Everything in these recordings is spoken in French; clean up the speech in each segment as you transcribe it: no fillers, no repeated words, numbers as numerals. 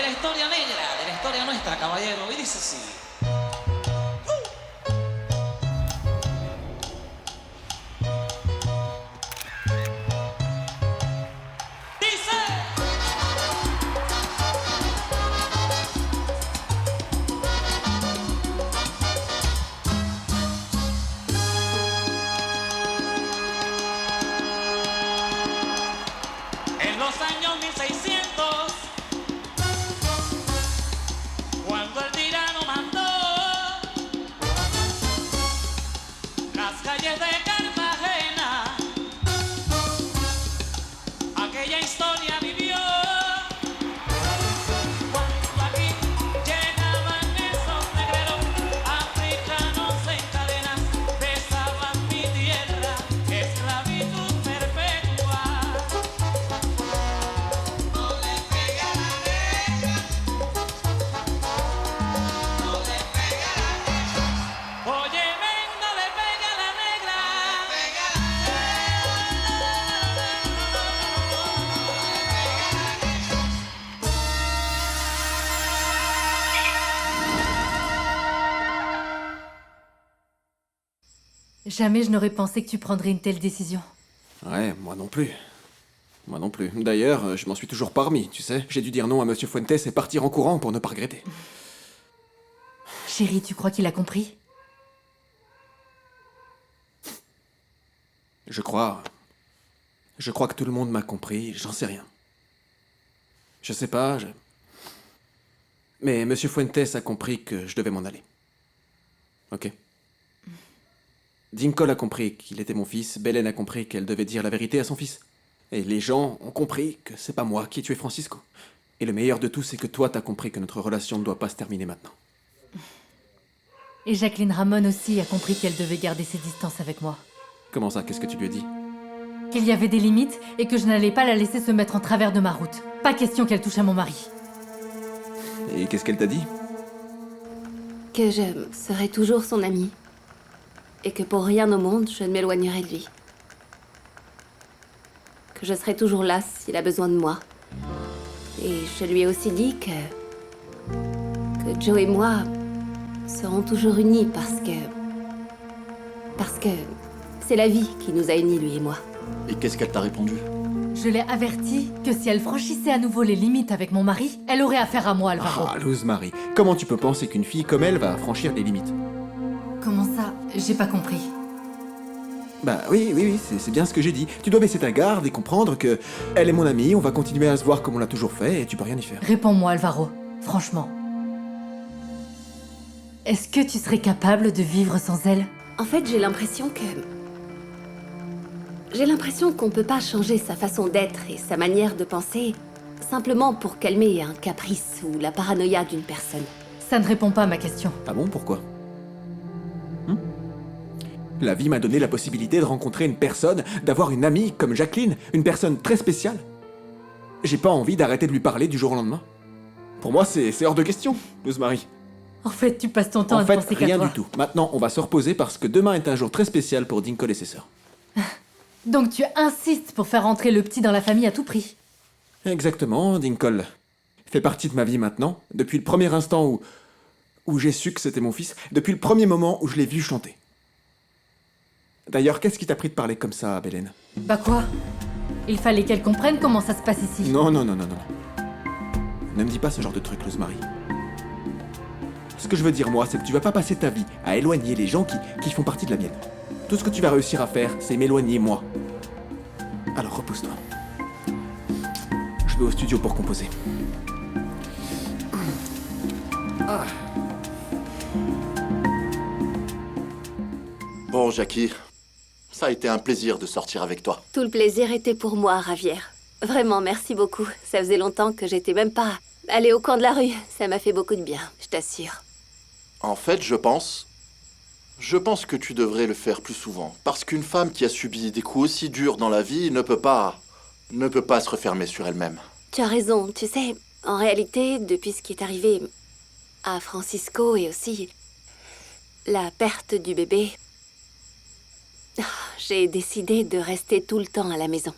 la historia negra, de la historia nuestra, caballero. Y dice así. En los años 1600, cuando el tirano mandó las calles de Cartagena, aquella historia vivió. Cuando aquí llegaban esos negreros africanos en cadenas, besaban mi tierra, esclavitud perpetua. Oye, ven, no le pega a la negra. Jamais je n'aurais pensé que tu prendrais une telle décision. Ouais, moi non plus. Moi non plus. D'ailleurs, je m'en suis toujours pas remis, tu sais. J'ai dû dire non à Monsieur Fuentes et partir en courant pour ne pas regretter. Chérie, tu crois qu'il a compris? Je crois que tout le monde m'a compris, j'en sais rien. Je sais pas, Mais Monsieur Fuentes a compris que je devais m'en aller. Ok. Dinkol a compris qu'il était mon fils, Belen a compris qu'elle devait dire la vérité à son fils. Et les gens ont compris que c'est pas moi qui ai tué Francisco. Et le meilleur de tout, c'est que toi t'as compris que notre relation ne doit pas se terminer maintenant. Et Jacqueline Ramon aussi a compris qu'elle devait garder ses distances avec moi. Comment ça, qu'est-ce que tu lui as dit? Qu'il y avait des limites et que je n'allais pas la laisser se mettre en travers de ma route. Pas question qu'elle touche à mon mari. Et qu'est-ce qu'elle t'a dit? Que je serai toujours son amie. Et que pour rien au monde, je ne m'éloignerai de lui. Que je serai toujours là s'il a besoin de moi. Et je lui ai aussi dit que Joe et moi serons toujours unis parce que c'est la vie qui nous a unis, lui et moi. Et qu'est-ce qu'elle t'a répondu? Je l'ai avertie que si elle franchissait à nouveau les limites avec mon mari, elle aurait affaire à moi, Alvaro. Ah, Luz Marie, comment tu peux penser qu'une fille comme elle va franchir les limites? Comment ça? J'ai pas compris. Bah oui, c'est bien ce que j'ai dit. Tu dois baisser ta garde et comprendre que elle est mon amie, on va continuer à se voir comme on l'a toujours fait et tu peux rien y faire. Réponds-moi, Alvaro. Franchement. Est-ce que tu serais capable de vivre sans elle? En fait, j'ai l'impression qu'on peut pas changer sa façon d'être et sa manière de penser simplement pour calmer un caprice ou la paranoïa d'une personne. Ça ne répond pas à ma question. Ah bon, pourquoi? La vie m'a donné la possibilité de rencontrer une personne, d'avoir une amie comme Jacqueline, une personne très spéciale. J'ai pas envie d'arrêter de lui parler du jour au lendemain. Pour moi, c'est hors de question, Luz Marie. En fait, tu passes ton temps En à fait, penser qu'à rien toi. du tout. Maintenant, on va se reposer parce que demain est un jour très spécial pour Dinkol et ses sœurs. Donc tu insistes pour faire entrer le petit dans la famille à tout prix. Exactement, Dinkol fait partie de ma vie maintenant, depuis le premier instant où j'ai su que c'était mon fils, depuis le premier moment où je l'ai vu chanter. D'ailleurs, qu'est-ce qui t'a pris de parler comme ça, Belen? Bah quoi? Il fallait qu'elle comprenne comment ça se passe ici. Non. Ne me dis pas ce genre de truc, Luz Marie. Ce que je veux dire, moi, c'est que tu vas pas passer ta vie à éloigner les gens qui font partie de la mienne. Tout ce que tu vas réussir à faire, c'est m'éloigner, moi. Alors, repose-toi. Je vais au studio pour composer. Bon, Jackie, ça a été un plaisir de sortir avec toi. Tout le plaisir était pour moi, Ravière. Vraiment, merci beaucoup. Ça faisait longtemps que j'étais même pas allée au coin de la rue. Ça m'a fait beaucoup de bien, je t'assure. En fait, je pense que tu devrais le faire plus souvent. Parce qu'une femme qui a subi des coups aussi durs dans la vie ne peut pas se refermer sur elle-même. Tu as raison, tu sais, en réalité, depuis ce qui est arrivé à Francisco et aussi la perte du bébé, j'ai décidé de rester tout le temps à la maison.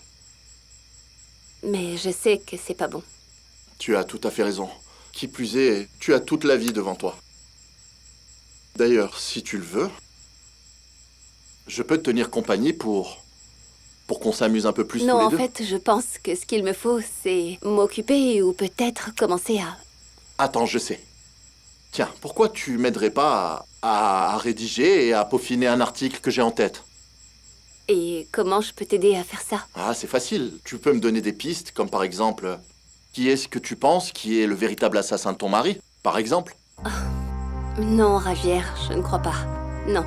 Mais je sais que c'est pas bon. Tu as tout à fait raison. Qui plus est, tu as toute la vie devant toi. D'ailleurs, si tu le veux, je peux te tenir compagnie pour qu'on s'amuse un peu plus Non, tous les en deux. fait, je pense que ce qu'il me faut, c'est m'occuper ou peut-être commencer à... Attends, je sais. Tiens, pourquoi tu m'aiderais pas à rédiger et à peaufiner un article que j'ai en tête? Et comment je peux t'aider à faire ça? Ah, c'est facile. Tu peux me donner des pistes, comme par exemple... Qui est-ce que tu penses qui est le véritable assassin de ton mari, par exemple? Non, Ravière, je ne crois pas. Non.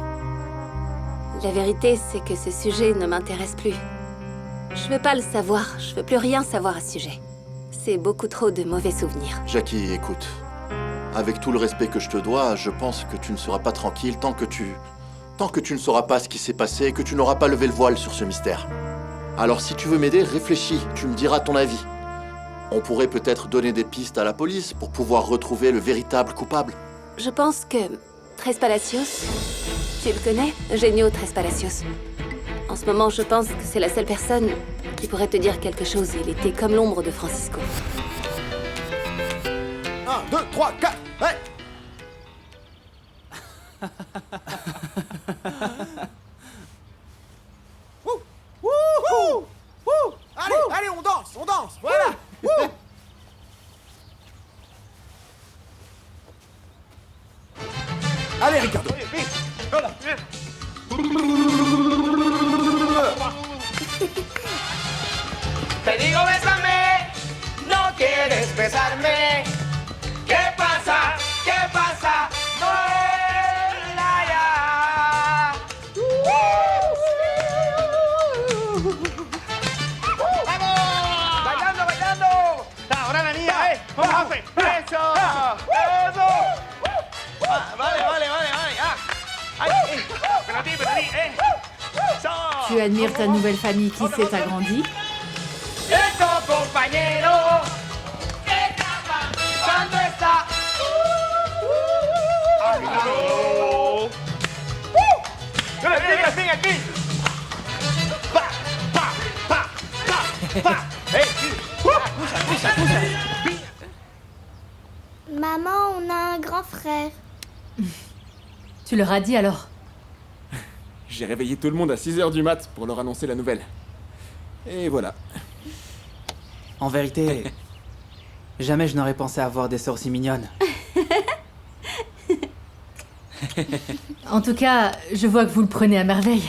La vérité, c'est que ce sujet ne m'intéresse plus. Je veux pas le savoir, je veux plus rien savoir à ce sujet. C'est beaucoup trop de mauvais souvenirs. Jackie, écoute. Avec tout le respect que je te dois, je pense que tu ne seras pas tranquille tant que tu ne sauras pas ce qui s'est passé et que tu n'auras pas levé le voile sur ce mystère. Alors si tu veux m'aider, réfléchis, tu me diras ton avis. On pourrait peut-être donner des pistes à la police pour pouvoir retrouver le véritable coupable. Je pense que Tres Palacios, tu le connais? Eugenio Tres Palacios. En ce moment, je pense que c'est la seule personne qui pourrait te dire quelque chose. Il était comme l'ombre de Francisco. 1, 2, 3, 4, ouais. Wouhou! Wouh! Allez, allez, on danse, voilà. Wouh! Allez, Ricardo. Te digo bésame, no quieres besarme. ¿Qué pasa? ¿Qué pasa? No la ya. ¡Vamos! ¡Bailando, bailando! Ahora la niña, ¡vamos, Afe! ¡Eso! ¡Eso! Vale, ah. ¡Ay! ¡Pero a ti, ¡Eso! Tu admires ta nouvelle famille qui s'est agrandie. ¡Eso, compañero! ¿Qué tapa? ¿Cuándo está? ¡Ay, no! ¡Aquí! ¡Pa! ¡Pa! ¡Pa! ¡Pa! ¡Pa! ¡Hey! Maman, on a un grand frère. Tu leur as dit alors? J'ai réveillé tout le monde à 6h du mat pour leur annoncer la nouvelle. Et voilà. En vérité, jamais je n'aurais pensé avoir des sœurs si mignonnes. En tout cas, je vois que vous le prenez à merveille.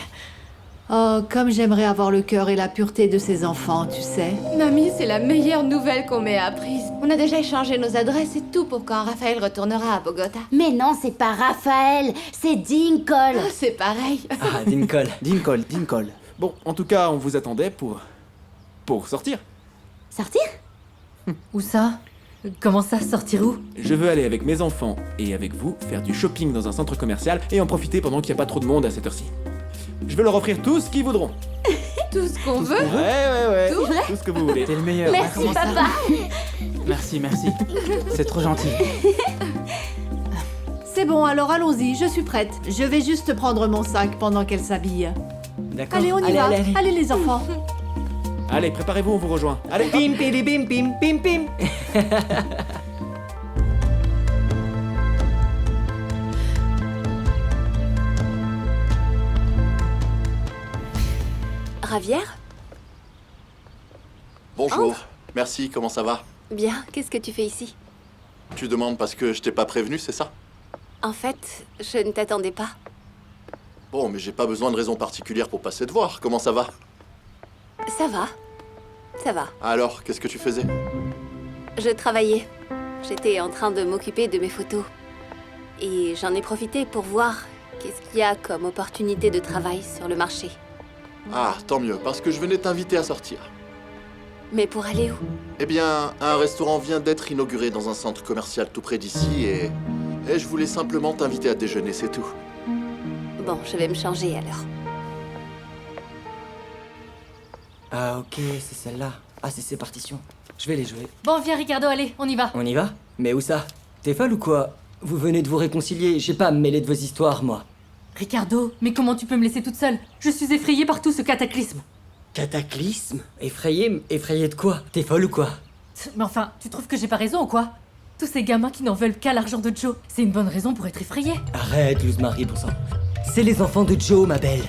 Oh, comme j'aimerais avoir le cœur et la pureté de ces enfants, tu sais. Mamie, c'est la meilleure nouvelle qu'on m'ait apprise. On a déjà échangé nos adresses et tout pour quand Raphaël retournera à Bogota. Mais non, c'est pas Raphaël, c'est Dinkle. Oh, c'est pareil. Ah, Dinkle. Bon, en tout cas, on vous attendait pour sortir. Sortir? Où ça? Comment ça, sortir où? Je veux aller avec mes enfants et avec vous faire du shopping dans un centre commercial et en profiter pendant qu'il n'y a pas trop de monde à cette heure-ci. Je veux leur offrir tout ce qu'ils voudront. Tout ce qu'on veut. Ouais. Tout Tout ce que vous voulez. T'es le meilleur. Merci, Comment ça papa. Merci. C'est trop gentil. C'est bon, alors allons-y, je suis prête. Je vais juste prendre mon sac pendant qu'elle s'habille. D'accord. Allez, on y va. Allez. Allez, les enfants. Allez, préparez-vous, on vous rejoint. Allez, hop. Pim, pili, bim, pim, pim, pim. Ravière? Bonjour. Merci, comment ça va? Bien, qu'est-ce que tu fais ici? Tu demandes parce que je t'ai pas prévenu, c'est ça? En fait, je ne t'attendais pas. Bon, mais j'ai pas besoin de raison particulière pour passer te voir. Comment ça va? Ça va. Ça va. Alors, qu'est-ce que tu faisais? Je travaillais. J'étais en train de m'occuper de mes photos. Et j'en ai profité pour voir qu'est-ce qu'il y a comme opportunité de travail sur le marché. Ah, tant mieux, parce que je venais t'inviter à sortir. Mais pour aller où? Eh bien, un restaurant vient d'être inauguré dans un centre commercial tout près d'ici et je voulais simplement t'inviter à déjeuner, c'est tout. Bon, je vais me changer alors. Ah ok, c'est celle-là. Ah c'est ces partitions. Je vais les jouer. Bon, viens Ricardo, allez, on y va. On y va? Mais où ça? T'es folle ou quoi? Vous venez de vous réconcilier, je sais pas me mêler de vos histoires, moi. Ricardo, mais comment tu peux me laisser toute seule? Je suis effrayée par tout ce cataclysme. Cataclysme? Effrayé de quoi? T'es folle ou quoi? Mais enfin, tu trouves que j'ai pas raison ou quoi? Tous ces gamins qui n'en veulent qu'à l'argent de Joe. C'est une bonne raison pour être effrayé. Arrête, Luz Marie, bon sang. C'est les enfants de Joe, ma belle.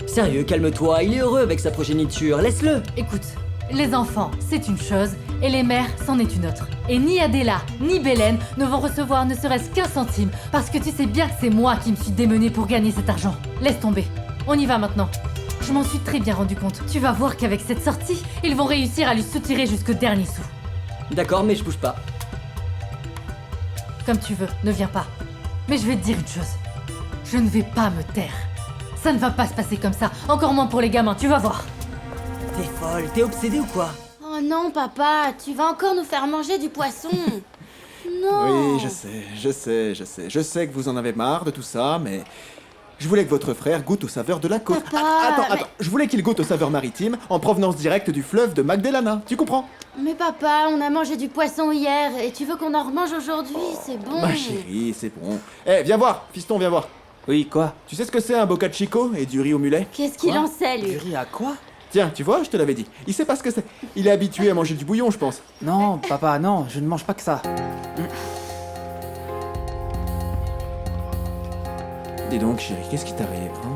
Sérieux, calme-toi, il est heureux avec sa progéniture, laisse-le. Écoute, les enfants, c'est une chose, et les mères, c'en est une autre. Et ni Adela, ni Bélène ne vont recevoir ne serait-ce qu'un centime, parce que tu sais bien que c'est moi qui me suis démenée pour gagner cet argent. Laisse tomber. On y va maintenant. Je m'en suis très bien rendu compte. Tu vas voir qu'avec cette sortie, ils vont réussir à lui soutirer jusqu'au dernier sou. D'accord, mais je bouge pas. Comme tu veux, ne viens pas. Mais je vais te dire une chose. Je ne vais pas me taire. Ça ne va pas se passer comme ça, encore moins pour les gamins, tu vas voir. T'es folle, t'es obsédée ou quoi? Oh non, papa, tu vas encore nous faire manger du poisson. Non. Oui, je sais que vous en avez marre de tout ça, mais je voulais que votre frère goûte aux saveurs de la côte. Papa, Attends, je voulais qu'il goûte aux saveurs maritimes en provenance directe du fleuve de Magdalena, tu comprends? Mais papa, on a mangé du poisson hier et tu veux qu'on en remange aujourd'hui, c'est bon. Ma chérie, c'est bon. Eh, viens voir, fiston, viens voir. Oui, quoi? Tu sais ce que c'est un boccaccico et du riz au mulet? Qu'est-ce qu'il en sait, lui? Tu ris à quoi? Tiens, tu vois, je te l'avais dit. Il sait pas ce que c'est. Il est habitué à manger du bouillon, je pense. Non, papa, non, je ne mange pas que ça. Dis donc, chérie, qu'est-ce qui t'arrive, hein?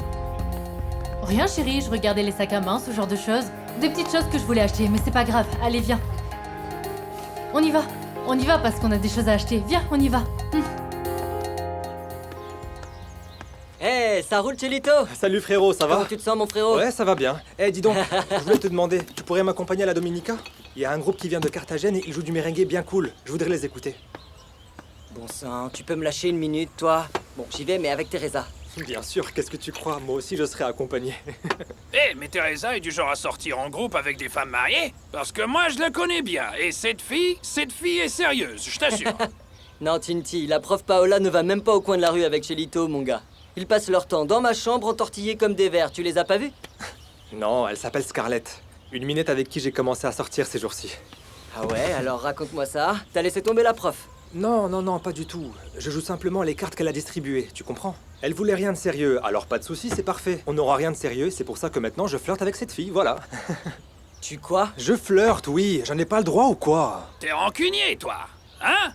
Rien chérie, je regardais les sacs à main, ce genre de choses. Des petites choses que je voulais acheter, mais c'est pas grave. Allez, viens. On y va parce qu'on a des choses à acheter. Viens, on y va. Eh, ça roule, Chelito? Salut frérot, ça va? Comment tu te sens, mon frérot? Ouais, ça va bien. Eh, dis donc, je voulais te demander, tu pourrais m'accompagner à la Dominica? Il y a un groupe qui vient de Carthagène et ils jouent du merengue bien cool. Je voudrais les écouter. Bon sang, tu peux me lâcher une minute, toi? Bon, j'y vais, mais avec Teresa. Bien sûr, qu'est-ce que tu crois? Moi aussi, je serai accompagné. Eh, mais Teresa est du genre à sortir en groupe avec des femmes mariées? Parce que moi, je la connais bien. Et cette fille est sérieuse, je t'assure. Non, Tinty, la prof Paola ne va même pas au coin de la rue avec Chelito, mon gars. Ils passent leur temps dans ma chambre entortillés comme des vers. Tu les as pas vus? Non, elle s'appelle Scarlett. Une minette avec qui j'ai commencé à sortir ces jours-ci. Ah ouais, alors raconte-moi ça. T'as laissé tomber la prof? Non, pas du tout. Je joue simplement les cartes qu'elle a distribuées, tu comprends? Elle voulait rien de sérieux, alors pas de soucis, c'est parfait. On n'aura rien de sérieux, c'est pour ça que maintenant je flirte avec cette fille, voilà. Tu quoi? Je flirte, oui. J'en ai pas le droit ou quoi? T'es rancunier, toi. Hein?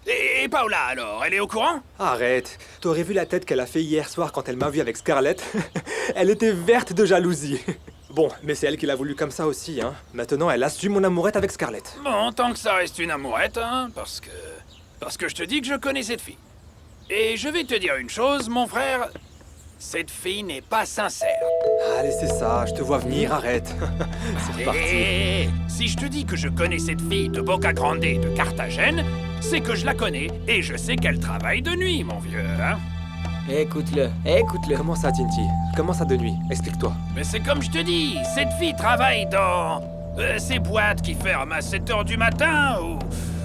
Et Paola, alors, elle est au courant? Arrête. T'aurais vu la tête qu'elle a fait hier soir quand elle m'a vu avec Scarlett? Elle était verte de jalousie. Bon, mais c'est elle qui l'a voulu comme ça aussi, hein. Maintenant, elle assume mon amourette avec Scarlett. Bon, tant que ça reste une amourette, hein, parce que je te dis que je connais cette fille. Et je vais te dire une chose, mon frère, cette fille n'est pas sincère. Allez, c'est ça, je te vois venir, arrête. C'est parti. Et si je te dis que je connais cette fille de Boca Grande de Carthagène, c'est que je la connais et je sais qu'elle travaille de nuit, mon vieux, hein. Écoute-le. Comment ça, Tinty? Comment ça de nuit? Explique-toi. Mais c'est comme je te dis, cette fille travaille dans ces boîtes qui ferment à 7h du matin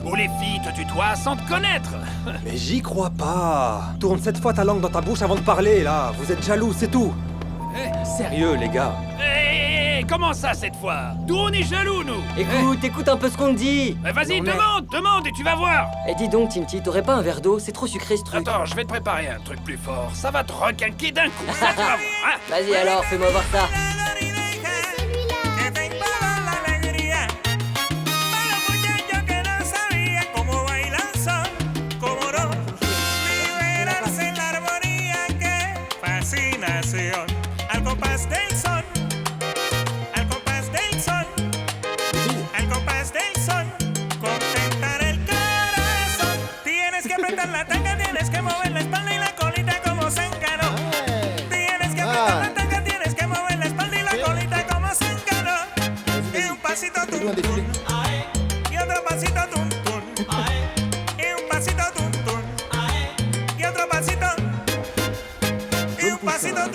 où les filles te tutoient sans te connaître. Mais j'y crois pas. Tourne 7 fois ta langue dans ta bouche avant de parler, là. Vous êtes jaloux, c'est tout. Sérieux, les gars. Hé, comment ça cette fois? D'où on est jaloux, nous? Écoute un peu ce qu'on te dit. Mais vas-y, Non, mais- demande et tu vas voir. Eh, dis donc, Tinty, t'aurais pas un verre d'eau? C'est trop sucré, ce truc. Attends, je vais te préparer un truc plus fort. Ça va te requinquer d'un coup, ça tu vas voir, hein. Vas-y alors, fais-moi voir ça.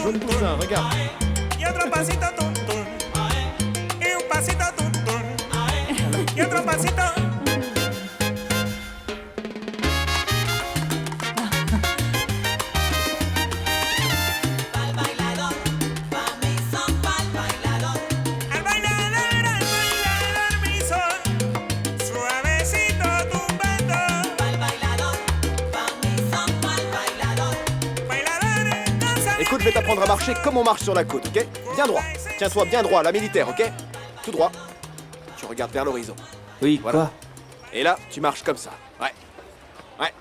Jaune poussin, regarde. Y otro pasito tum tum. Y un pasito tum tum. Y otro pasito. Pa'l bailador, pa' mi son, pa'l bailador. Al bailador, mi son. Suavecito tumbando. Pa'l bailador, pa' mi son, pa'l bailador. Bailador, Écoute, je vais t'apprendre à marcher comme on marche sur la côte, ok? Bien droit. Tiens-toi bien droit, la militaire, ok? Tout droit. Tu regardes vers l'horizon. Oui, Voilà. quoi? Et là, tu marches comme ça. Ouais. Ouais.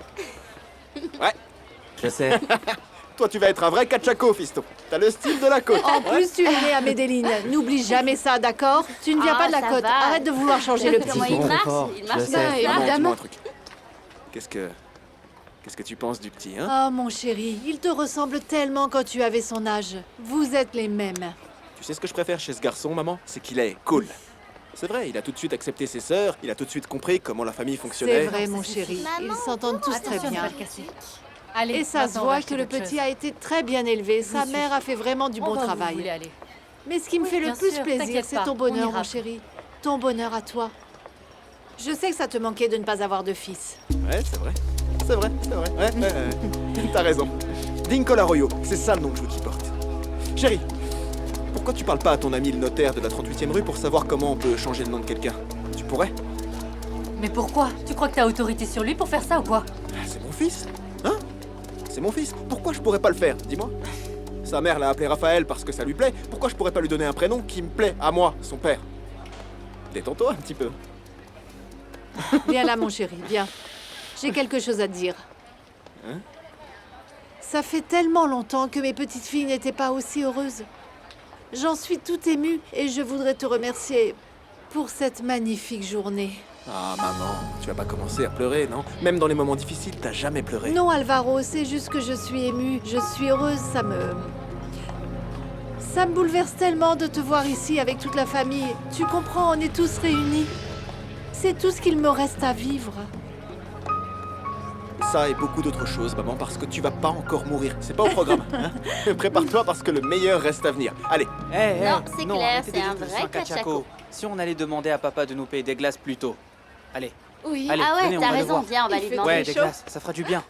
Ouais. Je sais. Toi, tu vas être un vrai Kachako, fiston. T'as le style de la côte. En plus, tu es né à Medellin. N'oublie jamais ça, d'accord? Tu ne viens pas de la ça côte. va. Arrête de vouloir changer le petit. Comment il marche? Il marche Je comme sais. ça. Maman, évidemment. dis-moi un truc. Qu'est-ce que tu penses du petit, hein? Oh, mon chéri, il te ressemble tellement quand tu avais son âge. Vous êtes les mêmes. Tu sais ce que je préfère chez ce garçon, maman? C'est qu'il est cool. C'est vrai, il a tout de suite accepté ses sœurs, il a tout de suite compris comment la famille C'est fonctionnait. vrai, mon chéri. Ils s'entendent tous très Attention, on va bien. le casser. Allez, Et ça se maintenant, on va voit acheter que le d'autres petit choses. a été très bien élevé. Sa suis. mère a fait vraiment du On bon va où vous voulez travail. aller. Mais ce qui me Oui, fait le bien plus sûr, plaisir, t'inquiète c'est pas, ton on bonheur, ira. mon chéri. Ton bonheur à toi. Je sais que ça te manquait de ne pas avoir de fils. Ouais, c'est vrai. C'est vrai, c'est vrai. Ouais. T'as raison. Dinkola Arroyo, c'est ça le nom que je veux qu'il porte. Chérie, pourquoi tu parles pas à ton ami le notaire de la 38e rue pour savoir comment on peut changer le nom de quelqu'un? Tu pourrais? Mais pourquoi? Tu crois que t'as autorité sur lui pour faire ça ou quoi? C'est mon fils. Hein? C'est mon fils. Pourquoi je pourrais pas le faire? Dis-moi. Sa mère l'a appelé Raphaël parce que ça lui plaît. Pourquoi je pourrais pas lui donner un prénom qui me plaît à moi, son père? Détends-toi un petit peu. Viens là, mon chéri, viens. J'ai quelque chose à te dire. Hein? Ça fait tellement longtemps que mes petites filles n'étaient pas aussi heureuses. J'en suis tout émue et je voudrais te remercier pour cette magnifique journée. Ah, maman, tu vas pas commencer à pleurer, non? Même dans les moments difficiles, t'as jamais pleuré. Non, Alvaro, c'est juste que je suis émue. Je suis heureuse, ça me bouleverse tellement de te voir ici avec toute la famille. Tu comprends, on est tous réunis. C'est tout ce qu'il me reste à vivre. Ça et beaucoup d'autres choses, maman, parce que tu vas pas encore mourir. C'est pas au programme. Hein? Prépare-toi parce que le meilleur reste à venir. Allez. Non, c'est clair, arrêtez c'est de un dire vrai ça, Kachako. Si on allait demander à papa de nous payer des glaces plus tôt. Allez. Oui. Allez, Ah ouais, venez, on t'as va le raison, voir. viens, on va Il lui fait demander. Ouais, très des chaud. glaces, ça fera du bien.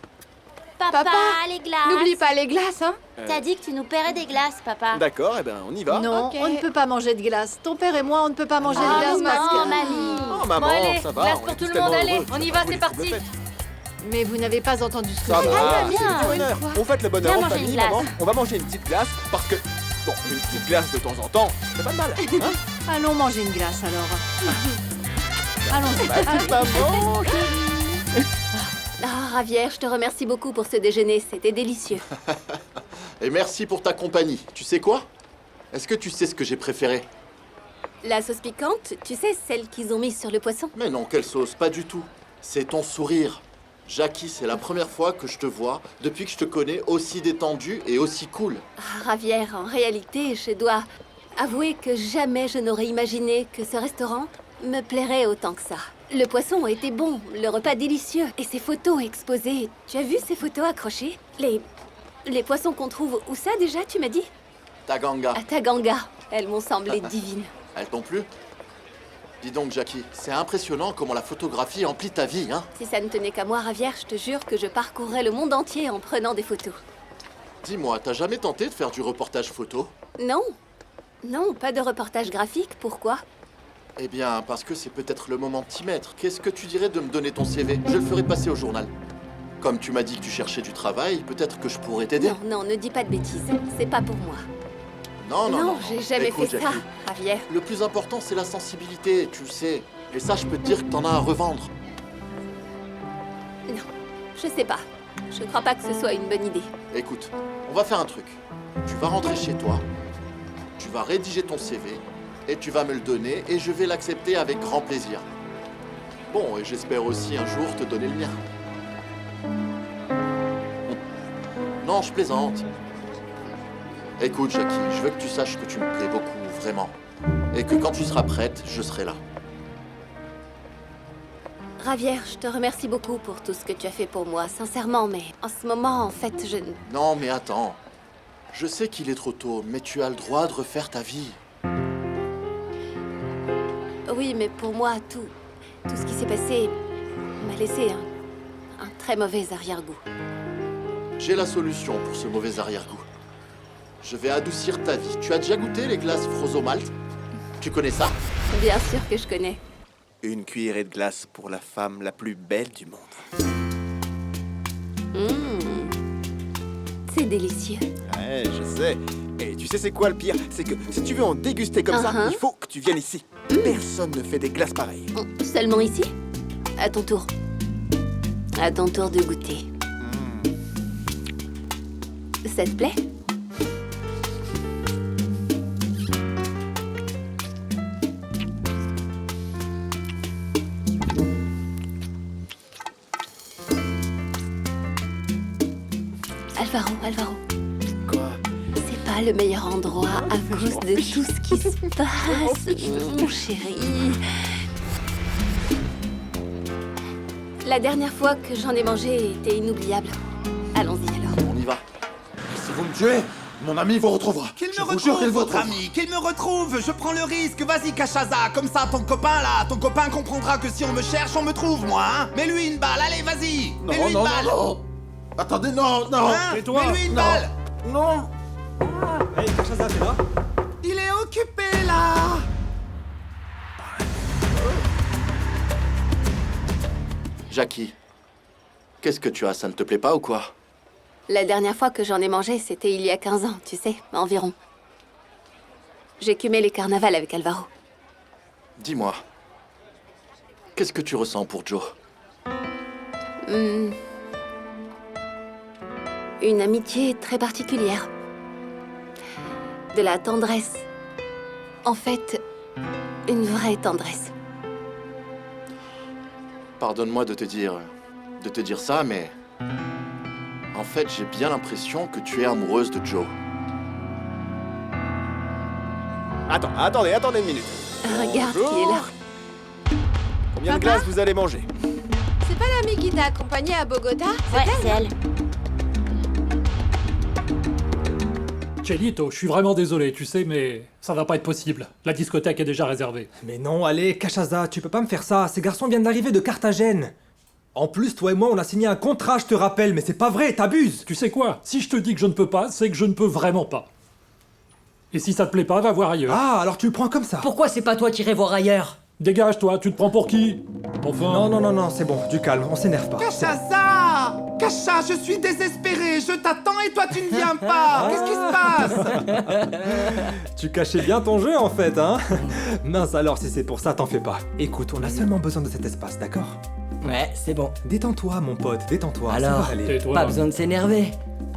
Papa, Papa, les glaces. N'oublie pas les glaces, hein. T'as dit que tu nous paierais des glaces, papa. D'accord, eh ben on y va. Non, Ok. on ne peut pas manger de glace. Ton père et moi, on ne peut pas manger de glace parce non, que... mamie. Oh, maman, Bon, allez, ça va. glace on pour est tout le tous monde, tellement allez, heureux. on y Tu va, vas c'est pas parti. le fête. Mais vous n'avez pas entendu ce que Ça j'ai dit. va, bien. c'est du bonheur. On fête le bonheur Viens en manger famille, une glace. maman. On va manger une petite glace parce que... Bon, une petite glace de temps en temps, c'est pas de mal. Hein? Allons manger une glace alors. Allons-y. Bah, maman, Ah, Ravière, je te remercie beaucoup pour ce déjeuner. C'était délicieux. Et merci pour ta compagnie. Tu sais quoi? Est-ce que tu sais ce que j'ai préféré? La sauce piquante, tu sais, celle qu'ils ont mise sur le poisson? Mais non, quelle sauce, pas du tout. C'est ton sourire. Jackie, c'est la première fois que je te vois depuis que je te connais aussi détendu et aussi cool. Ah, Ravière, en réalité, je dois avouer que jamais je n'aurais imaginé que ce restaurant me plairait autant que ça. Le poisson était bon, le repas délicieux, et ces photos exposées. Tu as vu ces photos accrochées? Les poissons qu'on trouve où ça déjà, tu m'as dit? Taganga, À Taganga. Elles m'ont semblé divines. elles t'ont plu? Dis donc, Jackie, c'est impressionnant comment la photographie emplit ta vie, hein? Si ça ne tenait qu'à moi, Ravière, je te jure que je parcourrais le monde entier en prenant des photos. Dis-moi, t'as jamais tenté de faire du reportage photo? Non. Non, pas de reportage graphique, pourquoi? Eh bien, parce que c'est peut-être le moment de t'y mettre. Qu'est-ce que tu dirais de me donner ton CV? Je le ferai passer au journal. Comme tu m'as dit que tu cherchais du travail, peut-être que je pourrais t'aider. Non, ne dis pas de bêtises. C'est pas pour moi. Non, j'ai jamais Écoute, fait ça, Jackie, Ravière. le plus important, c'est la sensibilité, tu le sais. Et ça, je peux te dire que t'en as à revendre. Non, je sais pas. Je crois pas que ce soit une bonne idée. Écoute, on va faire un truc. Tu vas rentrer chez toi, tu vas rédiger ton CV, et tu vas me le donner, et je vais l'accepter avec grand plaisir. Bon, et j'espère aussi un jour te donner le mien. Non, je plaisante. Écoute, Jackie, je veux que tu saches que tu me plais beaucoup, vraiment. Et que quand tu seras prête, je serai là. Ravière, je te remercie beaucoup pour tout ce que tu as fait pour moi, sincèrement, mais en ce moment, en fait, je... Non, mais attends. Je sais qu'il est trop tôt, mais tu as le droit de refaire ta vie. Oui, mais pour moi, tout ce qui s'est passé m'a laissé un très mauvais arrière-goût. J'ai la solution pour ce mauvais arrière-goût. Je vais adoucir ta vie. Tu as déjà goûté les glaces Frozo Malt? Tu connais ça? Bien sûr que je connais. Une cuillerée de glace pour la femme la plus belle du monde. C'est délicieux. Ouais, je sais. Et tu sais c'est quoi le pire? C'est que si tu veux en déguster comme ça, il faut que tu viennes ici. Personne ne fait des glaces pareilles. Seulement ici? À ton tour. À ton tour de goûter. Ça te plaît? Alvaro. Quoi? C'est pas le meilleur endroit à cause de tout ce qui se passe, mon chéri. La dernière fois que j'en ai mangé était inoubliable. Allons-y alors. On y va. Si vous me tuez, mon ami vous retrouvera. Qu'il Je me vous jure retrouve, qu'il vous votre retrouvera. ami, qu'il me retrouve, je prends le risque, vas-y Cachaza, comme ça ton copain comprendra que si on me cherche, on me trouve moi, hein. Mets-lui une balle, allez vas-y, mets-lui une balle. non. Attendez, non. Hein, Tais-toi. mets-lui une Non. balle. Non. Hey, Cachaza, t'es là? Il est occupé là. Jackie, qu'est-ce que tu as? Ça ne te plaît pas ou quoi? La dernière fois que j'en ai mangé, c'était il y a 15 ans, tu sais, environ. J'écumais les carnavals avec Alvaro. Dis-moi, qu'est-ce que tu ressens pour Joe? Une amitié très particulière. De la tendresse. En fait, une vraie tendresse. Pardonne-moi de te dire ça, mais en fait, j'ai bien l'impression que tu es amoureuse de Joe. Attendez une minute. Regarde qui est là. Combien de Papa glaces vous allez manger? C'est pas l'amie qui t'a accompagnée à Bogota? Ouais, c'est elle. Chelito, je suis vraiment désolé, tu sais, mais ça va pas être possible. La discothèque est déjà réservée. Mais non, allez, Cachaza, tu peux pas me faire ça. Ces garçons viennent d'arriver de Carthagène. En plus, toi et moi, on a signé un contrat, je te rappelle, mais c'est pas vrai, t'abuses. Tu sais quoi? Si je te dis que je ne peux pas, c'est que je ne peux vraiment pas. Et si ça te plaît pas, va voir ailleurs. Ah, alors tu le prends comme ça. Pourquoi c'est pas toi qui irais voir ailleurs? Dégage, toi, tu te prends pour qui? Enfin... Non, c'est bon, du calme, on s'énerve pas. Cachaza, Cacha, je suis désespéré, je t'attends et toi tu ne viens pas. Qu'est-ce qui se passe? Tu cachais bien ton jeu en fait, hein? Mince alors, si c'est pour ça, t'en fais pas. Écoute, on a seulement besoin de cet espace, d'accord? Ouais, c'est bon. Détends-toi, mon pote, détends-toi. ça Alors, va aller. Tais-toi. pas besoin de s'énerver.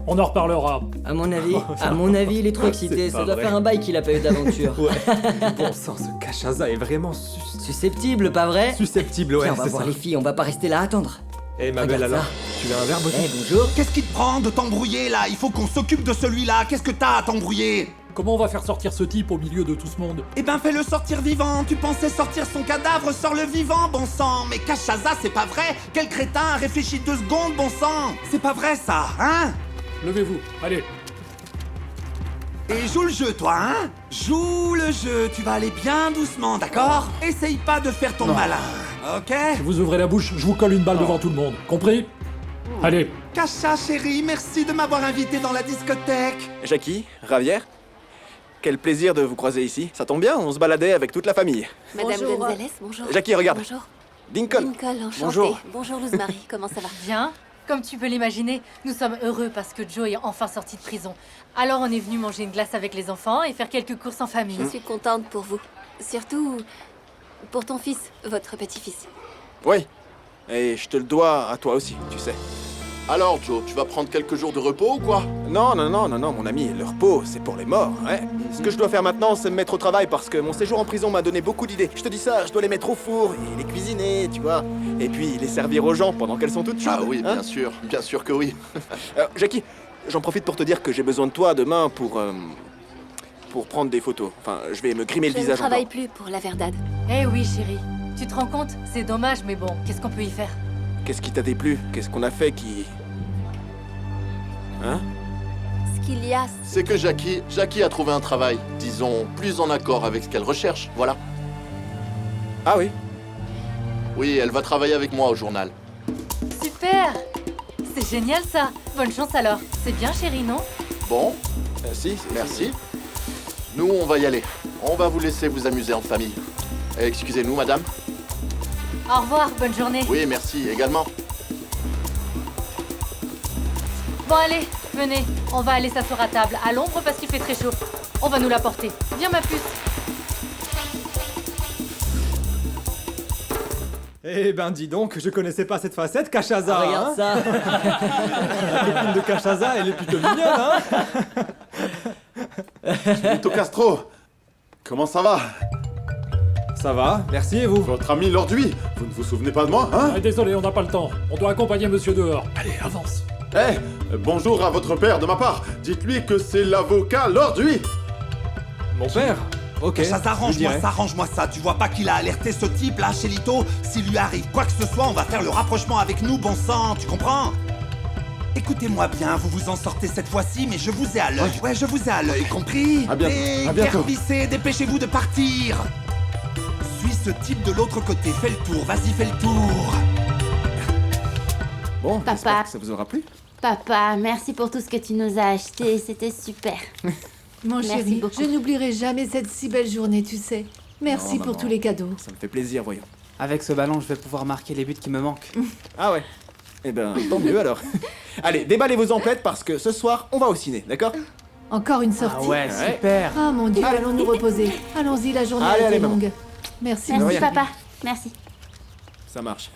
On en reparlera. À mon avis, il est trop excité. C'est pas Ça doit vrai. faire un bail qu'il a pas eu d'aventure. Ouais. Bon sang, ce Cachaza est vraiment Susceptible, pas vrai? susceptible, ouais, Tiens, on va c'est voir ça. les filles, on va pas rester là à attendre. Eh ma Regarde belle alors, ça. tu veux un verre, Botti? Bonjour. Qu'est-ce qui te prend de t'embrouiller là? Il faut qu'on s'occupe de celui-là. Qu'est-ce que t'as à t'embrouiller? Comment on va faire sortir ce type au milieu de tout ce monde? Eh ben fais-le sortir vivant. Tu pensais sortir son cadavre, sors-le vivant, bon sang. Mais Cachaza, c'est pas vrai. Quel crétin, réfléchis 2 secondes, bon sang. C'est pas vrai ça, hein? Levez-vous, allez. Et joue le jeu, toi, hein? Joue le jeu. Tu vas aller bien doucement, d'accord? Essaye pas de faire ton malin, ok? Si vous ouvrez la bouche, je vous colle une balle devant tout le monde. Compris? Allez. Cacha, chérie, merci de m'avoir invité dans la discothèque. Jackie, Javier, quel plaisir de vous croiser ici. Ça tombe bien, on se baladait avec toute la famille. Madame Bonjour. Gonzalez, bonjour. Jackie, regarde. Bonjour. Lincoln. Lincoln, enchantée. Bonjour. Bonjour, Luz Marie, comment ça va? Bien. Comme tu peux l'imaginer, nous sommes heureux parce que Joe est enfin sorti de prison. Alors on est venu manger une glace avec les enfants et faire quelques courses en famille. Je suis contente pour vous. Surtout pour ton fils, votre petit-fils. Oui. Et je te le dois à toi aussi, tu sais. Alors, Joe, tu vas prendre quelques jours de repos ou quoi? Non, mon ami, le repos, c'est pour les morts, ouais. Ce que je dois faire maintenant, c'est me mettre au travail parce que mon séjour en prison m'a donné beaucoup d'idées. Je te dis ça, je dois les mettre au four et les cuisiner, tu vois. Et puis les servir aux gens pendant qu'elles sont toutes chaudes. Ah oui, hein. bien sûr que oui. Jackie, j'en profite pour te dire que j'ai besoin de toi demain pour prendre des photos. Enfin, je vais me grimer le Je ne visage travaille encore. plus pour la Verdade. Eh oui, chérie. Tu te rends compte? C'est dommage, mais bon, qu'est-ce qu'on peut y faire? Qu'est-ce qui t'a déplu? Qu'est-ce qu'on a fait qui... Hein? Ce qu'il y a, C'est que Jackie a trouvé un travail, disons, plus en accord avec ce qu'elle recherche, voilà. Ah oui? Oui, elle va travailler avec moi au journal. Super! C'est génial ça! Bonne chance alors. C'est bien, chérie, non? Bon, Si, merci. Nous, on va y aller. On va vous laisser vous amuser en famille. Excusez-nous, madame. Au revoir, bonne journée. Oui, merci, également. Bon allez, venez, on va aller s'asseoir à table, à l'ombre parce qu'il fait très chaud. On va nous la porter. Viens ma puce. Eh ben dis donc, je connaissais pas cette facette, Cachaza. Regarde ça. La copine de Cachaza, elle est plutôt mignonne, hein. Chelito Castro, comment ça va? Ça va, merci et vous? Votre ami Lorduy, vous ne vous souvenez pas de moi, hein? Ah, désolé, on n'a pas le temps. On doit accompagner monsieur dehors. Allez, avance. Bonjour à votre père de ma part. Dites-lui que c'est l'avocat Lorduy. Mon père? Ok. Ça, arrange-moi ça. Tu vois pas qu'il a alerté ce type là, Chelito? S'il lui arrive quoi que ce soit, on va faire le rapprochement avec nous, bon sang, tu comprends? Écoutez-moi bien, vous vous en sortez cette fois-ci, mais je vous ai à l'œil. Ouais, je vous ai à l'œil, compris? À bientôt. Et À bientôt. Kervissé, dépêchez-vous de partir. Suis ce type de l'autre côté, fais le tour, vas-y, fais le tour. Bon, Papa. j'espère que ça vous aura plu. Papa, merci pour tout ce que tu nous as acheté, c'était super. Mon Merci chéri, beaucoup. je n'oublierai jamais cette si belle journée, tu sais. Merci Non, pour maman. tous les cadeaux. Ça me fait plaisir, voyons. Avec ce ballon, je vais pouvoir marquer les buts qui me manquent. Ah ouais. Eh ben, tant mieux alors. Allez, déballez vos emplettes parce que ce soir, on va au ciné, d'accord? Encore une sortie. Ah ouais, super. Ah mon Dieu, allons nous reposer. Allons-y, la journée Allez, a été maman. longue. Merci, Merci mon chéri. papa, merci. Ça marche.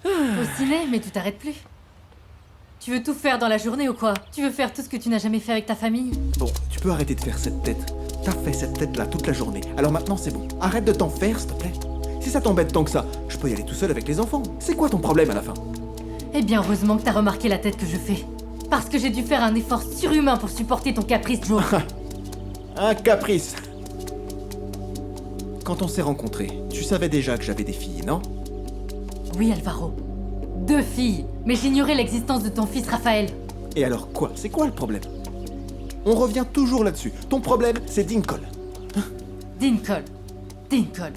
Au ciné, mais tu t'arrêtes plus. Tu veux tout faire dans la journée ou quoi? Tu veux faire tout ce que tu n'as jamais fait avec ta famille? Bon, tu peux arrêter de faire cette tête. T'as fait cette tête-là toute la journée. Alors maintenant, c'est bon. Arrête de t'en faire, s'il te plaît. Si ça t'embête tant que ça, je peux y aller tout seul avec les enfants. C'est quoi ton problème à la fin? Eh bien, heureusement que t'as remarqué la tête que je fais. Parce que j'ai dû faire un effort surhumain pour supporter ton caprice, Joe. Un caprice. Quand on s'est rencontrés, tu savais déjà que j'avais des filles, non? Oui, Alvaro. 2 filles, mais j'ignorais l'existence de ton fils Raphaël. Et alors quoi? C'est quoi le problème? On revient toujours là-dessus. Ton problème, c'est Dinkel. Dinkel. Dinkel.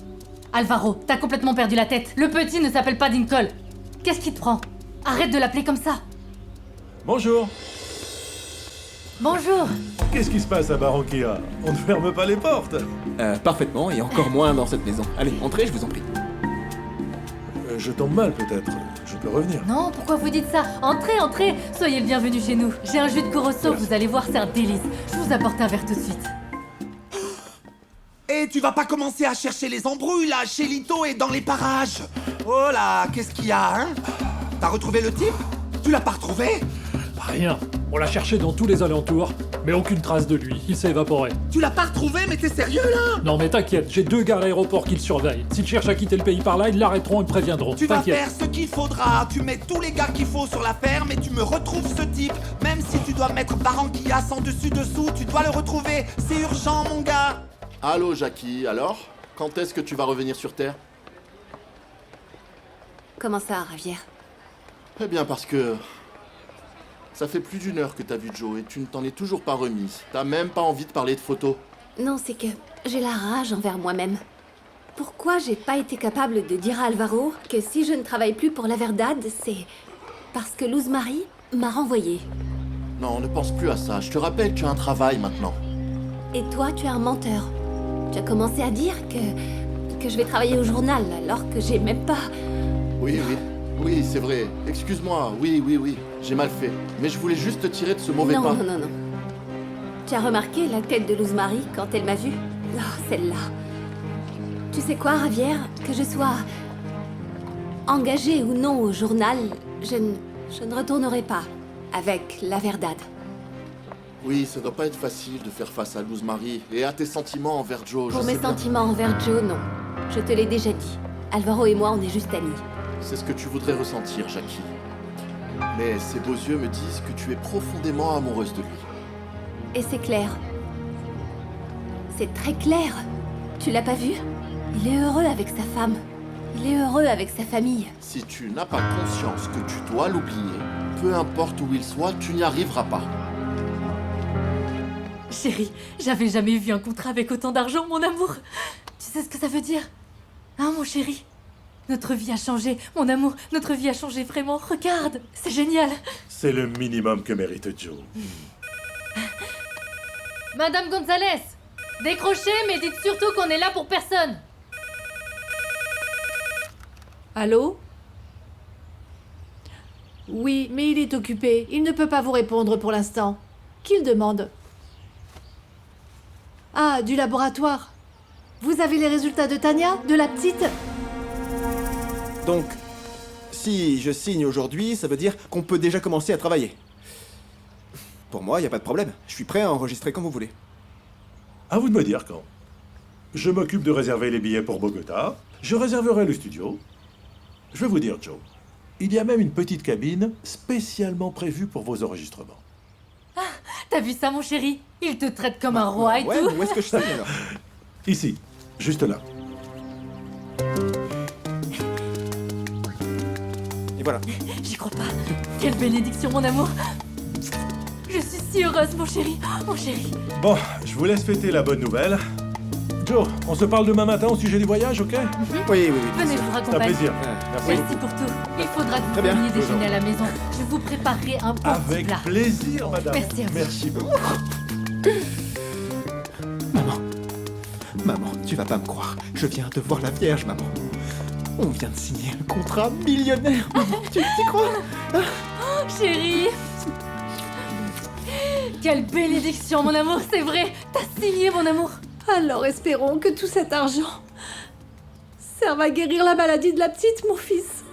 Alvaro, t'as complètement perdu la tête. Le petit ne s'appelle pas Dinkel. Qu'est-ce qui te prend? Arrête de l'appeler comme ça. Bonjour. Bonjour. Qu'est-ce qui se passe à Barranquilla? On ne ferme pas les portes. Parfaitement, et encore moins dans cette maison. Allez, entrez, je vous en prie. Je tombe mal peut-être. Je peux revenir. Non, pourquoi vous dites ça? Entrez, entrez. Soyez le bienvenu chez nous. J'ai un jus de Corosso, vous allez voir, c'est un délice. Je vous apporte un verre tout de suite. Et tu vas pas commencer à chercher les embrouilles là, Chelito est dans les parages. Oh là, qu'est-ce qu'il y a, hein? T'as retrouvé le type? Tu l'as pas retrouvé? Rien. On l'a cherché dans tous les alentours, mais aucune trace de lui. Il s'est évaporé. Tu l'as pas retrouvé, mais t'es sérieux là? Non mais t'inquiète, j'ai 2 gars à l'aéroport qui le surveillent. S'il cherche à quitter le pays par là, ils l'arrêteront et me préviendront. Tu vas T'inquiète. faire ce qu'il faudra. Tu mets tous les gars qu'il faut sur la ferme et tu me retrouves ce type. Même si tu dois mettre Barranquilla sans dessus-dessous, tu dois le retrouver. C'est urgent, mon gars. Allô, Jackie, alors? Quand est-ce que tu vas revenir sur Terre? Comment ça, Ravière? Eh bien, parce que... ça fait plus d'1 heure que t'as vu Joe et tu ne t'en es toujours pas remise. T'as même pas envie de parler de photos. Non, c'est que j'ai la rage envers moi-même. Pourquoi j'ai pas été capable de dire à Alvaro que si je ne travaille plus pour la Verdad, c'est parce que Luz Marie m'a renvoyée. Non, ne pense plus à ça. Je te rappelle, tu as un travail maintenant. Et toi, tu es un menteur. Tu as commencé à dire que je vais travailler au journal alors que j'ai même pas... Oui, oui. Oui, c'est vrai. Excuse-moi. Oui. J'ai mal fait. Mais je voulais juste te tirer de ce mauvais pas. Non. Tu as remarqué la tête de Luz Marie quand elle m'a vue? Oh, celle-là. Tu sais quoi, Ravière? Que je sois engagée ou non au journal, je ne retournerai pas avec la Verdad. Oui, ça doit pas être facile de faire face à Luz Marie et à tes sentiments envers Joe. Pour je mes sais bien. sentiments envers Joe, non. Je te l'ai déjà dit. Alvaro et moi, on est juste amis. C'est ce que tu voudrais ressentir, Jackie. Mais ses beaux yeux me disent que tu es profondément amoureuse de lui. Et c'est clair. C'est très clair. Tu l'as pas vu? Il est heureux avec sa femme. Il est heureux avec sa famille. Si tu n'as pas conscience que tu dois l'oublier, peu importe où il soit, tu n'y arriveras pas. Chérie, j'avais jamais vu un contrat avec autant d'argent, mon amour. Tu sais ce que ça veut dire? Hein, mon chéri? Notre vie a changé, mon amour, notre vie a changé vraiment. Regarde, c'est génial. C'est le minimum que mérite Joe. Madame Gonzalez, décrochez, mais dites surtout qu'on est là pour personne. Allô? Oui, mais il est occupé. Il ne peut pas vous répondre pour l'instant. Qu'il demande? Ah, du laboratoire. Vous avez les résultats de Tania? De la petite? Donc, si je signe aujourd'hui, ça veut dire qu'on peut déjà commencer à travailler. Pour moi, y a pas de problème. Je suis prêt à enregistrer quand vous voulez. À vous de me dire quand. Je m'occupe de réserver les billets pour Bogota. Je réserverai le studio. Je vais vous dire, Joe. Il y a même une petite cabine spécialement prévue pour vos enregistrements. Ah, t'as vu ça, mon chéri? Il te traite comme un roi et Ouais, tout. mais où est-ce que je signe alors? Ici, juste là. Et voilà. J'y crois pas. Quelle bénédiction, mon amour. Je suis si heureuse, mon chéri. Mon chéri. Bon, je vous laisse fêter la bonne nouvelle. Joe, on se parle demain matin au sujet du voyage, ok? Oui. Venez, je vous C'est un raccompagne. plaisir. Merci. Merci pour tout. Il faudra que vous Très bien. veniez déjeuner à la maison. Je vous préparerai un bon petit Avec plat. plaisir, madame. Merci à vous. Merci beaucoup. Maman, tu vas pas me croire. Je viens de voir la Vierge, maman. On vient de signer un contrat millionnaire, maman. Tu y crois? Oh, chérie. Quelle bénédiction, mon amour, c'est vrai. T'as signé, mon amour. Alors espérons que tout cet argent serve à guérir la maladie de la petite, mon fils.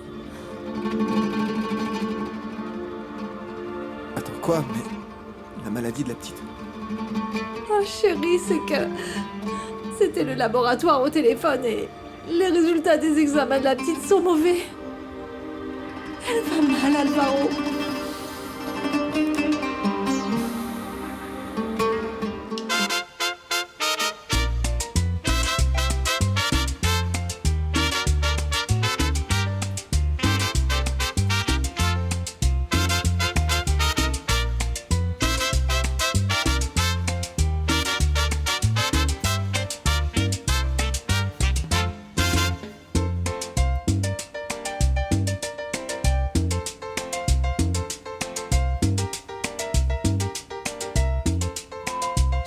Attends, quoi? Mais la maladie de la petite. Oh chérie, c'est que c'était le laboratoire au téléphone et les résultats des examens de la petite sont mauvais. Elle va mal, Alvaro.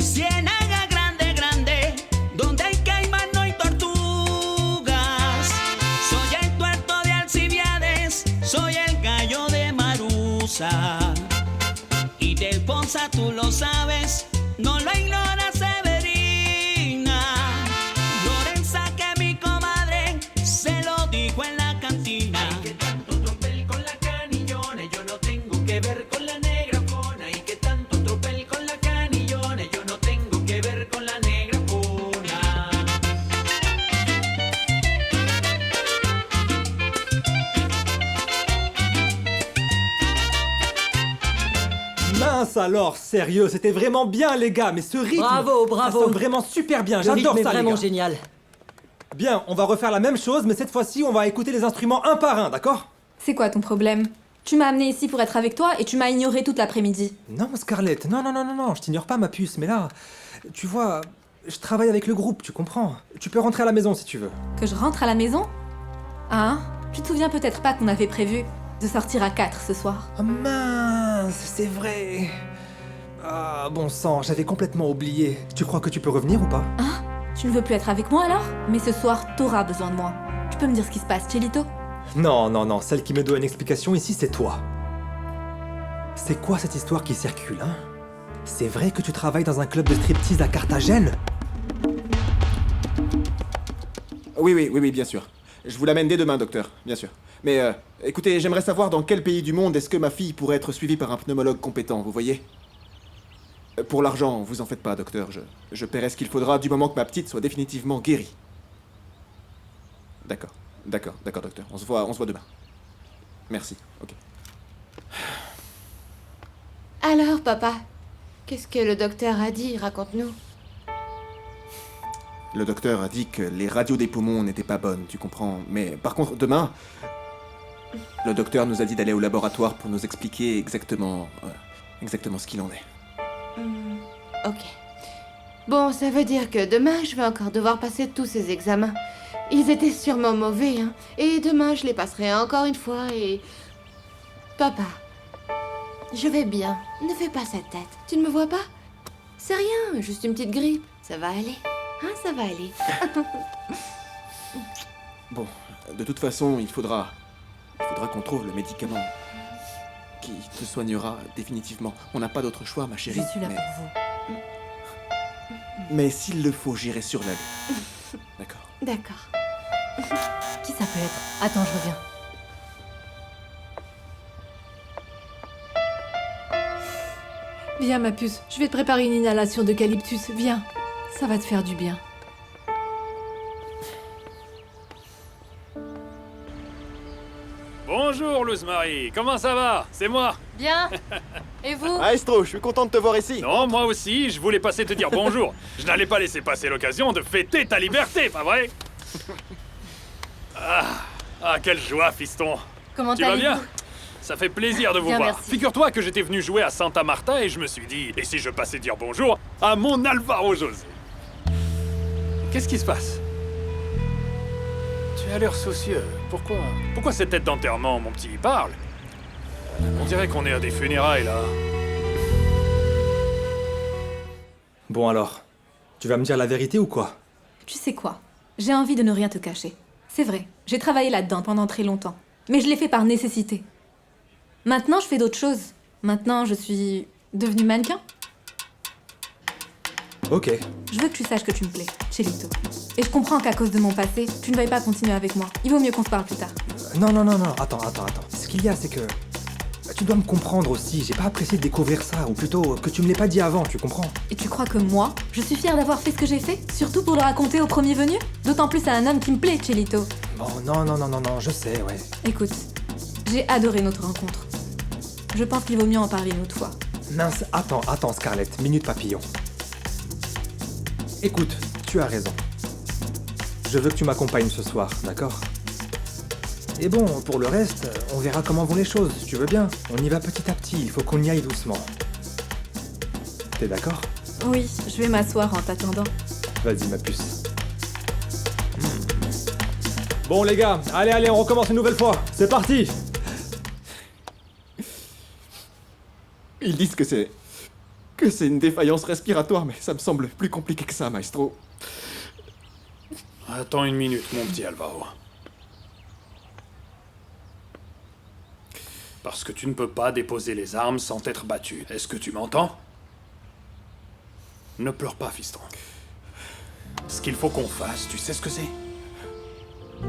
Ciénaga grande, grande, donde hay caimán no hay tortugas. Soy el tuerto de Alcibiades, soy el gallo de Marusa. Y del Ponza tú lo sabes, no lo ignoras, Severina. Lorenza, que mi comadre se lo dijo en la cantina. Ay, que tanto tropel con la canillona, yo no tengo que ver con la negra fona. Y que tanto tropel con la canillona, yo no tengo que ver con la negra fona. Mince alors, sérieux, c'était vraiment bien les gars, mais ce rythme... Bravo, bravo. Ça sonne vraiment super bien, Le j'adore rythme ça est les vraiment gars. génial. Bien, on va refaire la même chose, mais cette fois-ci on va écouter les instruments un par un, d'accord? C'est quoi ton problème? Tu m'as amené ici pour être avec toi et tu m'as ignoré toute l'après-midi. Non Scarlett, non, je t'ignore pas ma puce, mais là, tu vois, je travaille avec le groupe, tu comprends? Tu peux rentrer à la maison si tu veux. Que je rentre à la maison? Hein? Tu te souviens peut-être pas qu'on avait prévu de sortir à 4 ce soir? Oh mince, c'est vrai. Ah, bon sang, j'avais complètement oublié. Tu crois que tu peux revenir ou pas? Hein? Tu ne veux plus être avec moi alors? Mais ce soir, t'auras besoin de moi. Tu peux me dire ce qui se passe, Chelito? Non, celle qui me doit une explication ici, c'est toi. C'est quoi cette histoire qui circule, hein? C'est vrai que tu travailles dans un club de striptease à Carthagène? Oui, bien sûr. Je vous l'amène dès demain, docteur, bien sûr. Mais écoutez, j'aimerais savoir dans quel pays du monde est-ce que ma fille pourrait être suivie par un pneumologue compétent, vous voyez? Pour l'argent, vous en faites pas, docteur. Je paierai ce qu'il faudra du moment que ma petite soit définitivement guérie. D'accord, docteur. On se voit demain. Merci, ok. Alors, papa, qu'est-ce que le docteur a dit? Raconte-nous. Le docteur a dit que les radios des poumons n'étaient pas bonnes, tu comprends. Mais par contre, demain, le docteur nous a dit d'aller au laboratoire pour nous expliquer exactement ce qu'il en est. Ok. Bon, ça veut dire que demain, je vais encore devoir passer tous ces examens. Ils étaient sûrement mauvais, hein. Et demain, je les passerai encore une fois et... Papa, je vais bien. Ne fais pas cette tête. Tu ne me vois pas? C'est rien, juste une petite grippe. Ça va aller. Hein, ça va aller. Bon, de toute façon, il faudra qu'on trouve le médicament qui te soignera définitivement. On n'a pas d'autre choix, ma chérie. Je suis là mais... pour vous. Mais s'il le faut, j'irai sur la lune. D'accord. D'accord. Qui ça peut être? Attends, je reviens. Viens, ma puce, je vais te préparer une inhalation d'eucalyptus. Viens, ça va te faire du bien. Bonjour, Luz Marie. Comment ça va? C'est moi. Bien. Et vous? Maestro, je suis content de te voir ici. Non, moi aussi, je voulais passer te dire bonjour. Je n'allais pas laisser passer l'occasion de fêter ta liberté, pas vrai? Quelle joie, fiston. Comment tu vas bien? allez-vous? Ça fait plaisir de vous Bien, voir. merci. Figure-toi que j'étais venu jouer à Santa Marta et je me suis dit, et si je passais dire bonjour à mon Alvaro José? Qu'est-ce qui se passe? Tu as l'air soucieux. Pourquoi cette tête d'enterrement, mon petit? Parle. On dirait qu'on est à des funérailles, là. Bon alors, tu vas me dire la vérité ou quoi? Tu sais quoi? J'ai envie de ne rien te cacher. C'est vrai, j'ai travaillé là-dedans pendant très longtemps. Mais je l'ai fait par nécessité. Maintenant, je fais d'autres choses. Maintenant, je suis devenue mannequin. Ok. Je veux que tu saches que tu me plais, Chelito. Et je comprends qu'à cause de mon passé, tu ne veuilles pas continuer avec moi. Il vaut mieux qu'on se parle plus tard. Non, attends. Ce qu'il y a, c'est que... Tu dois me comprendre aussi, j'ai pas apprécié de découvrir ça, ou plutôt que tu me l'aies pas dit avant, tu comprends? Et tu crois que moi, je suis fière d'avoir fait ce que j'ai fait? Surtout pour le raconter au premier venu? D'autant plus à un homme qui me plaît, Chelito. Bon, non, je sais, ouais. Écoute, j'ai adoré notre rencontre. Je pense qu'il vaut mieux en parler une autre fois. Mince, attends, Scarlett, minute papillon. Écoute, tu as raison. Je veux que tu m'accompagnes ce soir, d'accord? Et bon, pour le reste, on verra comment vont les choses, si tu veux bien. On y va petit à petit, il faut qu'on y aille doucement. T'es d'accord? Oui, je vais m'asseoir en t'attendant. Vas-y, ma puce. Bon les gars, allez, on recommence une nouvelle fois. C'est parti! Ils disent que c'est une défaillance respiratoire, mais ça me semble plus compliqué que ça, maestro. Attends une minute, mon petit Alvaro. Parce que tu ne peux pas déposer les armes sans t'être battu. Est-ce que tu m'entends? Ne pleure pas, fiston. Ce qu'il faut qu'on fasse, tu sais ce que c'est?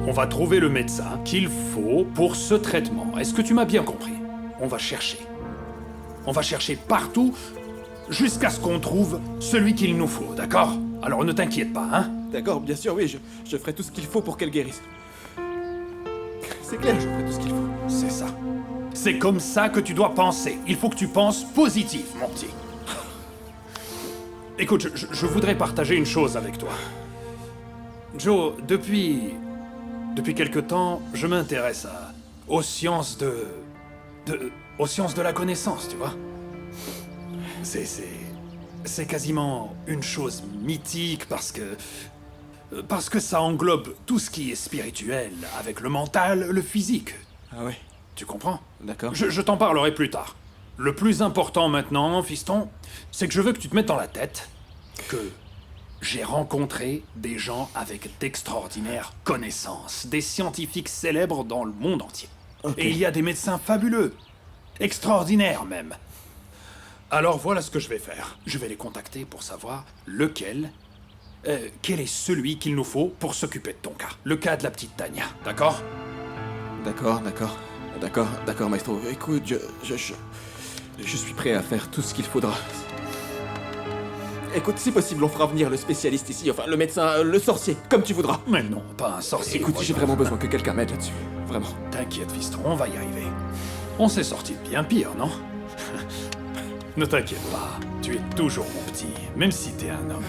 On va trouver le médecin qu'il faut pour ce traitement. Est-ce que tu m'as bien compris? On va chercher. On va chercher partout jusqu'à ce qu'on trouve celui qu'il nous faut, d'accord? Alors ne t'inquiète pas, hein? D'accord, bien sûr, oui, je ferai tout ce qu'il faut pour qu'elle guérisse. C'est clair, je ferai tout ce qu'il faut. C'est ça. C'est comme ça que tu dois penser. Il faut que tu penses positif, mon petit. Écoute, je voudrais partager une chose avec toi. Joe, depuis quelque temps, je m'intéresse aux sciences aux sciences de la connaissance, tu vois. C'est quasiment une chose mythique parce que ça englobe tout ce qui est spirituel, avec le mental, le physique. Ah ouais. Tu comprends? D'accord. Je t'en parlerai plus tard. Le plus important maintenant, fiston, c'est que je veux que tu te mettes dans la tête que j'ai rencontré des gens avec d'extraordinaires connaissances, des scientifiques célèbres dans le monde entier. Okay. Et il y a des médecins fabuleux, extraordinaires même. Alors voilà ce que je vais faire. Je vais les contacter pour savoir quel est celui qu'il nous faut pour s'occuper de ton cas. Le cas de la petite Tania, d'accord? D'accord, maestro. Écoute, je suis prêt à faire tout ce qu'il faudra. Écoute, si possible, on fera venir le spécialiste ici, enfin le médecin, le sorcier, comme tu voudras. Mais non, pas un sorcier. Écoute, j'ai vraiment besoin que quelqu'un m'aide là-dessus. Vraiment. T'inquiète, fiston, on va y arriver. On s'est sorti de bien pire, non? Ne t'inquiète pas, tu es toujours mon petit, même si t'es un homme.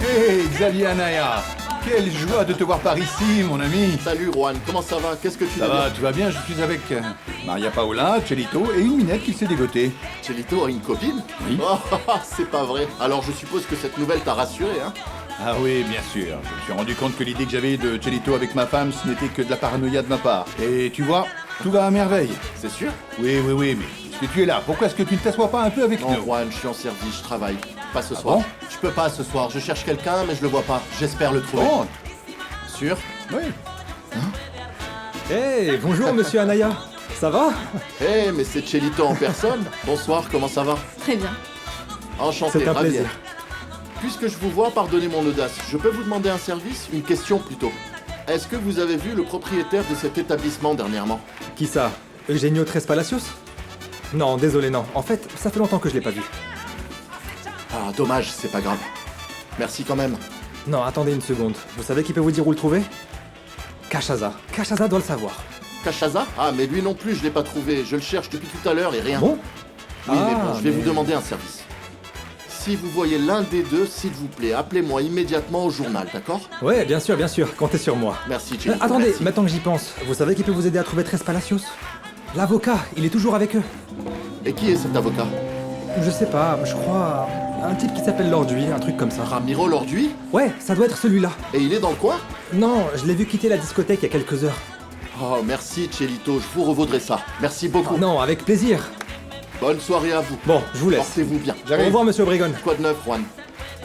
Hey, Xavier Anaya! Quelle joie de te voir par ici, mon ami! Salut, Juan, comment ça va? Qu'est-ce que tu Ça va, tout va bien, je suis avec Maria Paola, Chelito et une minette qui s'est dégotée. Chelito a une copine? Oui. Oh, c'est pas vrai. Alors je suppose que cette nouvelle t'a rassuré, hein? Ah oui, bien sûr. Je me suis rendu compte que l'idée que j'avais de Chelito avec ma femme, ce n'était que de la paranoïa de ma part. Et tu vois, tout va à merveille. C'est sûr? Oui, mais puisque tu es là, pourquoi est-ce que tu ne t'assois pas un peu avec nous? Non, Juan, je suis en service, je travaille. Pas ce Ah soir. bon? Je peux pas ce soir, je cherche quelqu'un, mais je le vois pas. J'espère le trouver. Bon. Sûr? Oui. Hey, bonjour, monsieur Anaya. Ça va? Eh, mais c'est Chelito en personne. Bonsoir, comment ça va? Très bien. Enchanté, C'est un Javier. plaisir. Puisque je vous vois, pardonnez mon audace, je peux vous demander un service? Une question plutôt. Est-ce que vous avez vu le propriétaire de cet établissement dernièrement? Qui ça? Eugenio Tres Palacios? Non, désolé, non. En fait, ça fait longtemps que je l'ai pas vu. Ah, dommage, c'est pas grave. Merci quand même. Non, attendez une seconde. Vous savez qui peut vous dire où le trouver? Cachaza. Cachaza doit le savoir. Cachaza? Ah, mais lui non plus, je l'ai pas trouvé. Je le cherche depuis tout à l'heure et rien. Bon? Oui, mais Ah, bon, je vais mais- vous demander un service. Si vous voyez l'un des deux, s'il vous plaît, appelez-moi immédiatement au journal, d'accord? Ouais, bien sûr, comptez sur moi. Merci, Chelito. Attendez, merci. maintenant que j'y pense, vous savez qui peut vous aider à trouver Tres Palacios? L'avocat, il est toujours avec eux. Et qui est cet avocat? Je sais pas, je crois... Un type qui s'appelle Lorduy, un truc comme ça. Ramiro Lorduy? Ouais, ça doit être celui-là. Et il est dans le coin? Non, je l'ai vu quitter la discothèque il y a quelques heures. Oh, merci, Chelito, je vous revaudrai ça. Merci beaucoup. Non, avec plaisir. Bonne soirée à vous. Bon, je vous laisse. Portez-vous bien. Au revoir, monsieur Obregon. Quoi de neuf, Juan?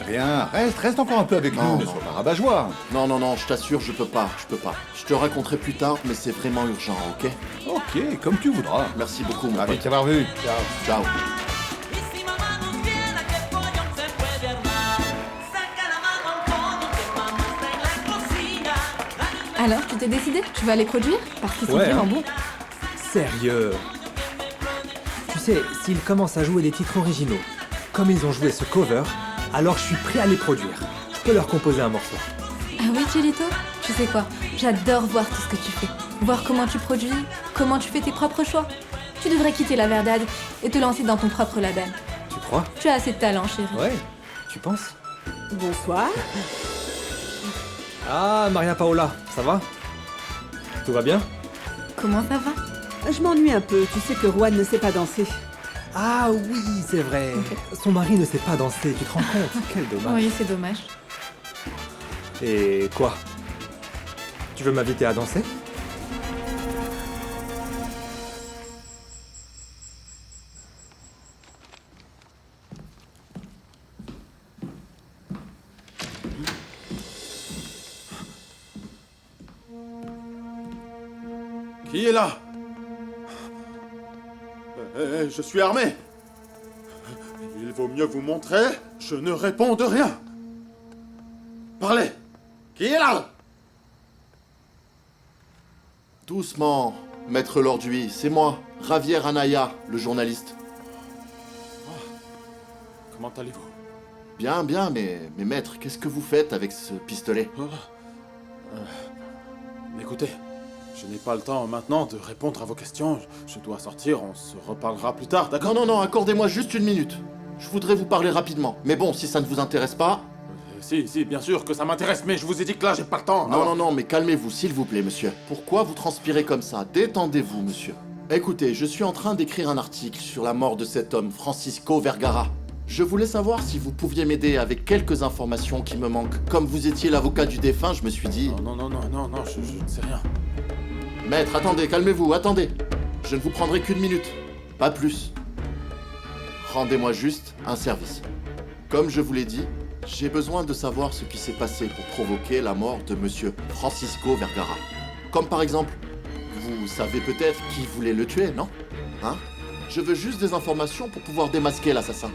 Rien, reste encore un peu avec nous, ne sois pas rabat-joie. Non, je t'assure, je peux pas. Je te raconterai plus tard, mais c'est vraiment urgent, ok? Ok, comme tu voudras. Merci beaucoup, mon Ravi de pote. t'avoir vu. Ciao. Alors, tu t'es décidé? Tu vas les produire? Parce qu'ils sont Ouais, vraiment hein. bons. Sérieux. Tu sais, s'ils commencent à jouer des titres originaux, comme ils ont joué ce cover, alors je suis prêt à les produire. Je peux leur composer un morceau. Ah oui, Chelito? Tu sais quoi? J'adore voir tout ce que tu fais. Voir comment tu produis, comment tu fais tes propres choix. Tu devrais quitter la Verdade et te lancer dans ton propre label. Tu crois? Tu as assez de talent, chérie. Ouais, tu penses? Bonsoir. Ah, Maria Paola, ça va? Tout va bien? Comment ça va? Je m'ennuie un peu, tu sais que Juan ne sait pas danser. Ah oui, c'est vrai. Son mari ne sait pas danser, tu te rends compte? Quel dommage. Oui, c'est dommage. Et quoi? Tu veux m'inviter à danser? Qui est là? Je suis armé. Il vaut mieux vous montrer. Je ne réponds de rien. Parlez. Qui est là? Doucement, maître Lorduy, c'est moi, Javier Anaya, le journaliste. Comment allez-vous? Bien, mais maître, qu'est-ce que vous faites avec ce pistolet? Écoutez, je n'ai pas le temps maintenant de répondre à vos questions. Je dois sortir, on se reparlera plus tard, d'accord? Non, accordez-moi juste une minute. Je voudrais vous parler rapidement. Mais bon, si ça ne vous intéresse pas... Si, bien sûr que ça m'intéresse, mais je vous ai dit que là, j'ai pas le temps. Non, mais calmez-vous, s'il vous plaît, monsieur. Pourquoi vous transpirez comme ça? Détendez-vous, monsieur. Écoutez, je suis en train d'écrire un article sur la mort de cet homme, Francisco Vergara. Je voulais savoir si vous pouviez m'aider avec quelques informations qui me manquent. Comme vous étiez l'avocat du défunt, je me suis dit... Non, je ne sais rien. Maître, attendez, calmez-vous, attendez. Je ne vous prendrai qu'une minute, pas plus. Rendez-moi juste un service. Comme je vous l'ai dit, j'ai besoin de savoir ce qui s'est passé pour provoquer la mort de monsieur Francisco Vergara. Comme par exemple, vous savez peut-être qui voulait le tuer, non? Hein? Je veux juste des informations pour pouvoir démasquer l'assassin.